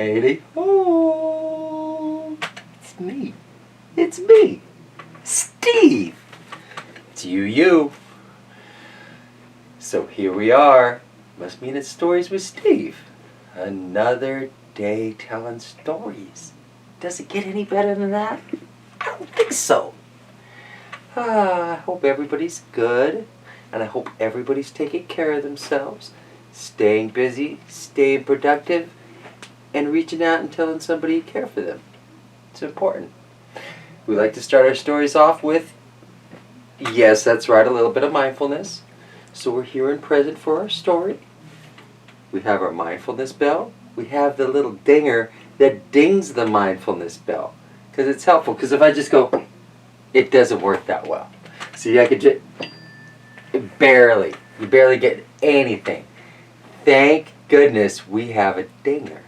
Haley. Oh, it's me. It's me, Steve. It's you. So here we are. Must mean it's Stories with Steve. Another day telling stories. Does it get any better than that? I don't think so. I hope everybody's good, and I hope everybody's taking care of themselves, staying busy, staying productive, and reaching out and telling somebody you care for them. It's important. We like to start our stories off with, yes, that's right, a little bit of mindfulness. So we're here and present for our story. We have our mindfulness bell. We have the little dinger that dings the mindfulness bell, because it's helpful. Because if I just go, it doesn't work that well. See, I could just you barely get anything. Thank goodness we have a dinger.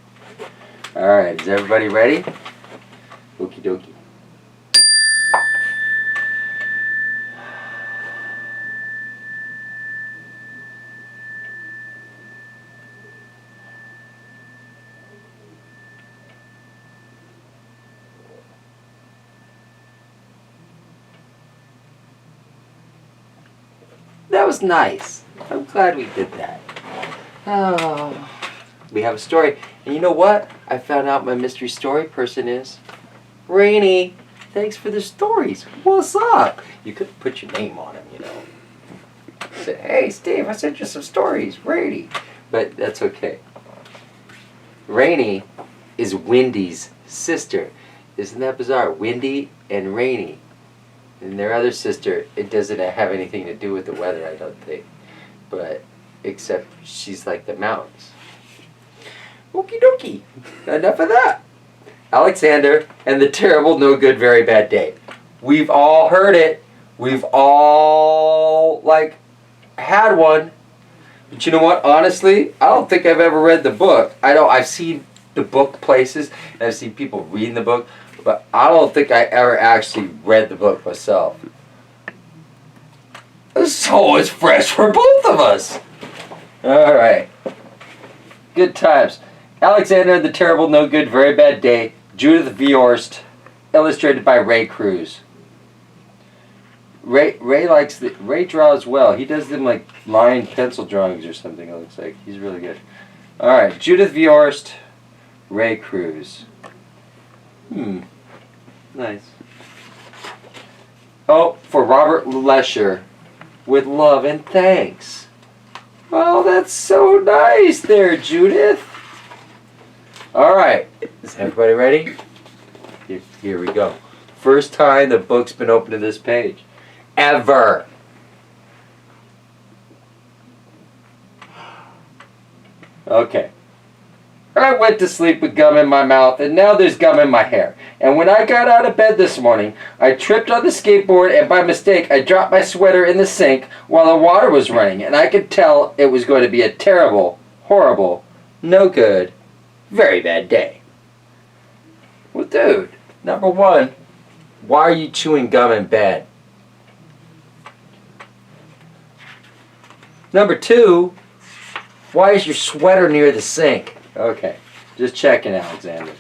All right, is everybody ready? Okie dokie. That was nice. I'm glad we did that. Oh, we have a story. And you know what? I found out my mystery story person is Rainy. Thanks for the stories. What's up? You could put your name on him, you know. Say, hey, Steve, I sent you some stories. Rainy. But that's okay. Rainy is Wendy's sister. Isn't that bizarre? Wendy and Rainy. And their other sister, it doesn't have anything to do with the weather, I don't think. But, except she's like the mountains. Okie dokie. Enough of that. Alexander and the terrible, no good, very bad day. We've all heard it. We've all, had one. But you know what? Honestly, I don't think I've ever read the book. I've seen the book places, and I've seen people reading the book. But I don't think I ever actually read the book myself. So it's fresh for both of us. All right. Good times. Alexander and the Terrible, No Good, Very Bad Day. Judith Viorst. Illustrated by Ray Cruz. Ray draws well. He does them like line pencil drawings or something, it looks like. He's really good. All right. Judith Viorst. Ray Cruz. Nice. Oh, for Robert Lesher, with love and thanks. Oh, that's so nice there, Judith. All right. Is everybody ready? Here we go. First time the book's been opened to this page. Ever. Okay. I went to sleep with gum in my mouth, and now there's gum in my hair. And when I got out of bed this morning, I tripped on the skateboard, and by mistake, I dropped my sweater in the sink while the water was running, and I could tell it was going to be a terrible, horrible, no good, very bad day. Well, dude, number one, why are you chewing gum in bed? Number two, why is your sweater near the sink? Okay, just checking, Alexander.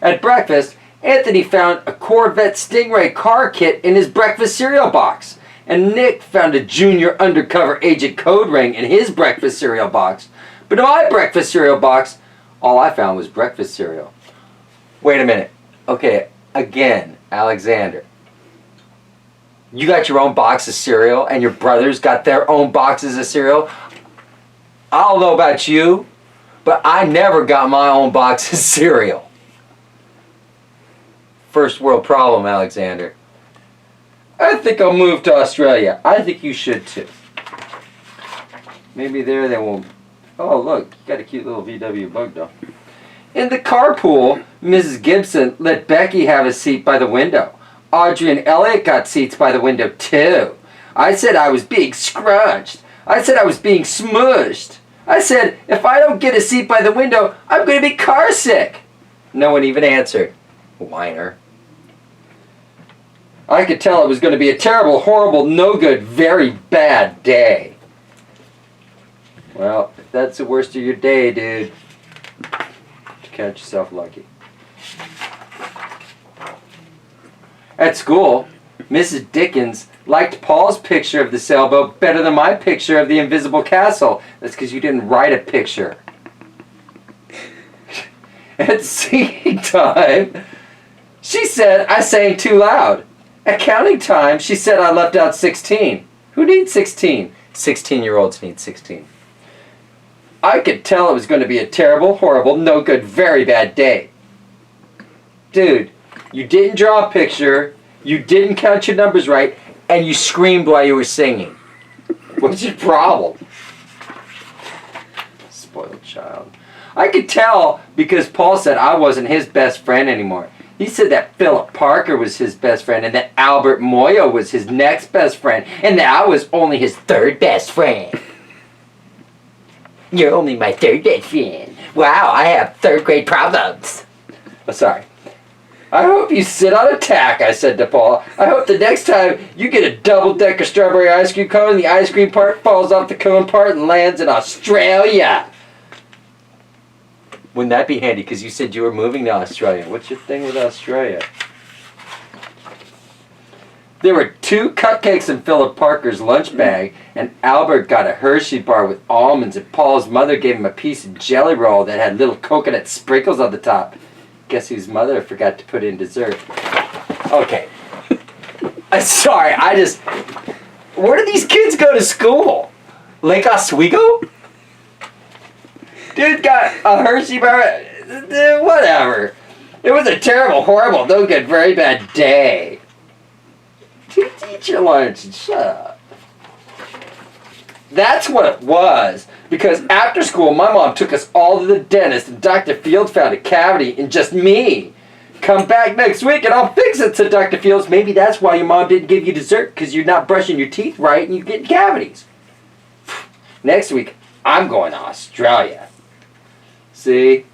At breakfast, Anthony found a Corvette Stingray car kit in his breakfast cereal box. And Nick found a junior undercover agent code ring in his breakfast cereal box. But in my breakfast cereal box, all I found was breakfast cereal. Wait a minute. Okay, again, Alexander. You got your own box of cereal, and your brothers got their own boxes of cereal? I don't know about you, but I never got my own box of cereal. First world problem, Alexander. I think I'll move to Australia. I think you should too. Maybe there they won't. Oh, look, you got a cute little VW bug doll. In the carpool, Mrs. Gibson let Becky have a seat by the window. Audrey and Elliot got seats by the window too. I said I was being scrunched. I said I was being smushed. I said, if I don't get a seat by the window, I'm going to be car sick. No one even answered. Whiner. I could tell it was going to be a terrible, horrible, no good, very bad day. Well, if that's the worst of your day, dude, count yourself lucky. At school, Mrs. Dickens liked Paul's picture of the sailboat better than my picture of the invisible castle. That's because you didn't write a picture. At singing time, she said I sang too loud. At counting time, she said I left out 16. Who needs 16? 16-year-olds need 16. I could tell it was going to be a terrible, horrible, no good, very bad day. Dude, you didn't draw a picture, you didn't count your numbers right, and you screamed while you were singing. What's your problem? Spoiled child. I could tell because Paul said I wasn't his best friend anymore. He said that Philip Parker was his best friend and that Albert Moyo was his next best friend and that I was only his third best friend. You're only my third best friend. Wow, I have third grade problems. Oh, sorry. I hope you sit on a tack, I said to Paul. I hope the next time you get a double-decker strawberry ice cream cone and the ice cream part falls off the cone part and lands in Australia. Wouldn't that be handy? Because you said you were moving to Australia. What's your thing with Australia? There were 2 cupcakes in Philip Parker's lunch bag, and Albert got a Hershey bar with almonds, and Paul's mother gave him a piece of jelly roll that had little coconut sprinkles on the top. Guess whose mother forgot to put in dessert? Okay. Sorry, where do these kids go to school? Lake Oswego? Dude got a Hershey bar, whatever. It was a terrible, horrible, no good, very bad day. Eat your lunch and shut up. That's what it was. Because after school, my mom took us all to the dentist and Dr. Fields found a cavity in just me. Come back next week and I'll fix it, said Dr. Fields. Maybe that's why your mom didn't give you dessert, because you're not brushing your teeth right and you get cavities. Next week, I'm going to Australia. See?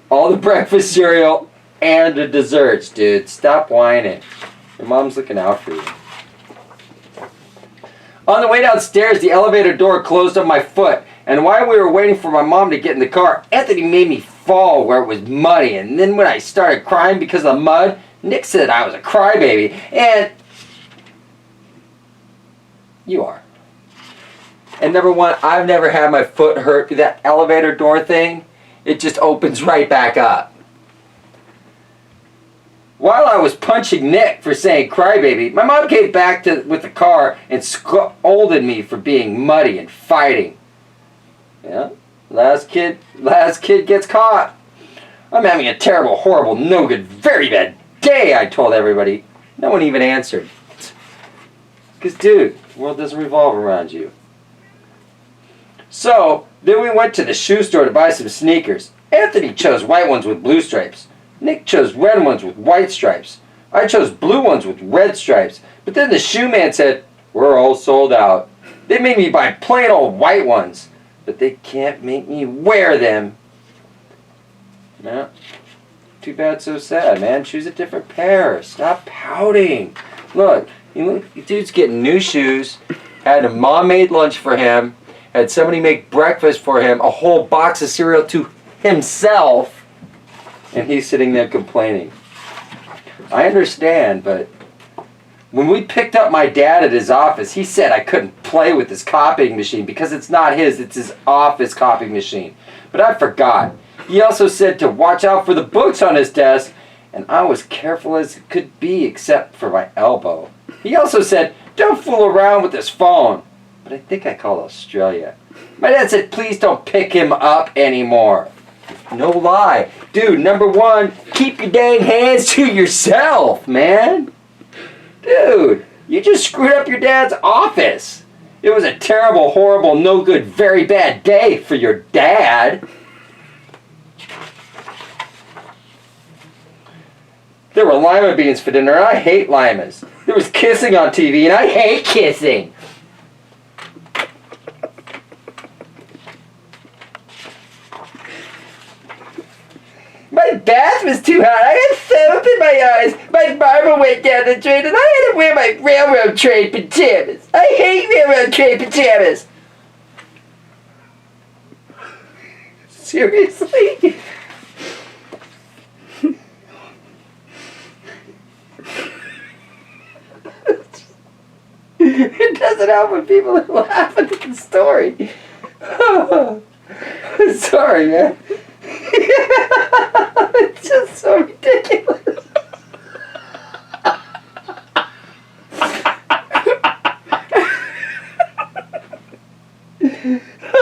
All the breakfast cereal and the desserts, dude. Stop whining. Your mom's looking out for you. On the way downstairs, the elevator door closed on my foot. And while we were waiting for my mom to get in the car, Anthony made me fall where it was muddy. And then when I started crying because of the mud, Nick said I was a crybaby. And you are. And number one, I've never had my foot hurt through that elevator door thing. It just opens right back up. While I was punching Nick for saying crybaby, my mom came back with the car and scolded me for being muddy and fighting. Yeah, last kid gets caught. I'm having a terrible, horrible, no good, very bad day, I told everybody. No one even answered. Because, dude, the world doesn't revolve around you. So, then we went to the shoe store to buy some sneakers. Anthony chose white ones with blue stripes. Nick chose red ones with white stripes. I chose blue ones with red stripes. But then the shoe man said, we're all sold out. They made me buy plain old white ones. But they can't make me wear them. No. Too bad, so sad, man. Choose a different pair. Stop pouting. Look, dude's getting new shoes. Had a mom made lunch for him. Had somebody make breakfast for him. A whole box of cereal to himself. And he's sitting there complaining. I understand, but when we picked up my dad at his office, he said I couldn't play with his copying machine because it's not his, it's his office copying machine. But I forgot. He also said to watch out for the books on his desk, and I was careful as it could be except for my elbow. He also said, don't fool around with his phone. But I think I called Australia. My dad said, please don't pick him up anymore. No lie. Dude, number one, keep your dang hands to yourself, man. Dude, you just screwed up your dad's office. It was a terrible, horrible, no good, very bad day for your dad. There were lima beans for dinner, and I hate limas. There was kissing on TV, and I hate kissing. My bath was too hot. I had soap in my eyes. My barber went down the drain, and I had to wear my railroad train pajamas. I hate railroad train pajamas. Seriously? It doesn't help when people are laughing at the story. Sorry, man. It's just so ridiculous.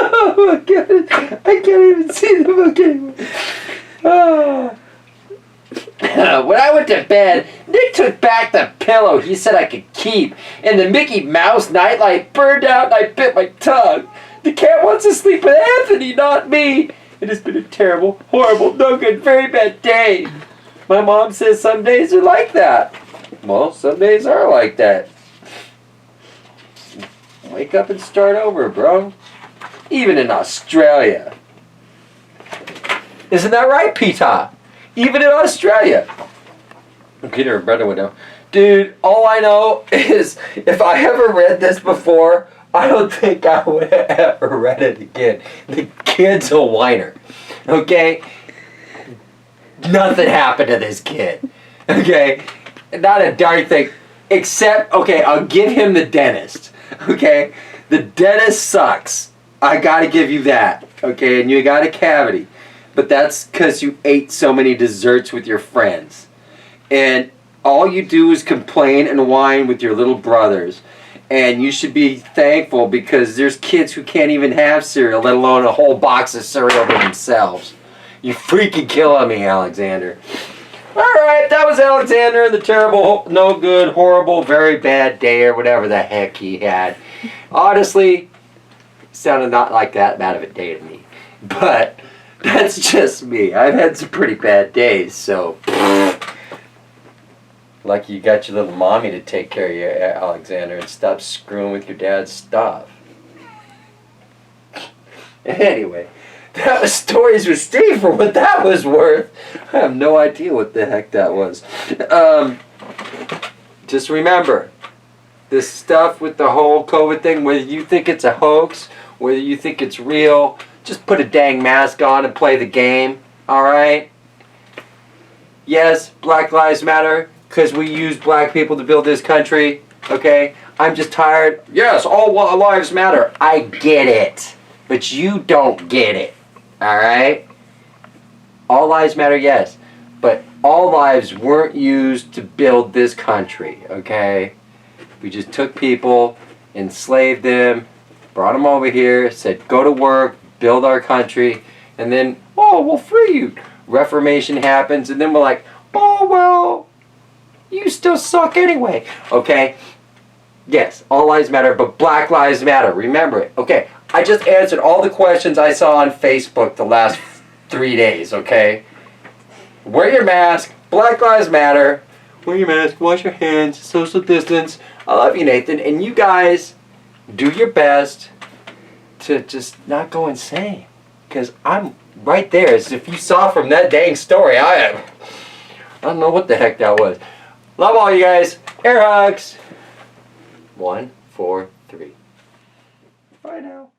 Oh my God. I can't even see the book anymore. Oh. When I went to bed, Nick took back the pillow he said I could keep, and the Mickey Mouse nightlight burned out and I bit my tongue. The cat wants to sleep with Anthony, not me. It has been a terrible, horrible, no good, very bad day. My mom says some days are like that. Well, some days are like that. Wake up and start over, bro. Even in Australia. Isn't that right, Peter? Even in Australia. Peter and Brenda would know. Dude, all I know is if I ever read this before, I don't think I would have ever read it again. The kid's a whiner. Okay? Nothing happened to this kid. Okay? Not a darn thing. Except, okay, I'll give him the dentist. Okay? The dentist sucks. I gotta give you that. Okay? And you got a cavity. But that's because you ate so many desserts with your friends. And all you do is complain and whine with your little brothers. And you should be thankful because there's kids who can't even have cereal, let alone a whole box of cereal to themselves. You're freaking killing me, Alexander. Alright, that was Alexander and the terrible, no good, horrible, very bad day or whatever the heck he had. Honestly, sounded not like that bad of a day to me. But that's just me. I've had some pretty bad days, so... Like you got your little mommy to take care of you, Alexander, and stop screwing with your dad's stuff. Anyway, that was Stories with Steve for what that was worth. I have no idea what the heck that was. Just remember, this stuff with the whole COVID thing, whether you think it's a hoax, whether you think it's real, just put a dang mask on and play the game, alright? Yes, Black Lives Matter, because we use black people to build this country, okay? I'm just tired. Yes, all lives matter. I get it. But you don't get it, alright? All lives matter, yes. But all lives weren't used to build this country, okay? We just took people, enslaved them, brought them over here, said go to work, build our country, and then, oh, we'll free you. Reformation happens, and then we're like, oh, well, you still suck anyway. Okay? Yes, all lives matter, but Black Lives Matter. Remember it. Okay, I just answered all the questions I saw on Facebook the last 3 days, okay? Wear your mask. Black Lives Matter. Wear your mask. Wash your hands. Social distance. I love you, Nathan. And you guys do your best to just not go insane. Because I'm right there. As if you saw from that dang story, I don't know what the heck that was. Love all you guys. Air hugs. 1, 4, 3. Bye now.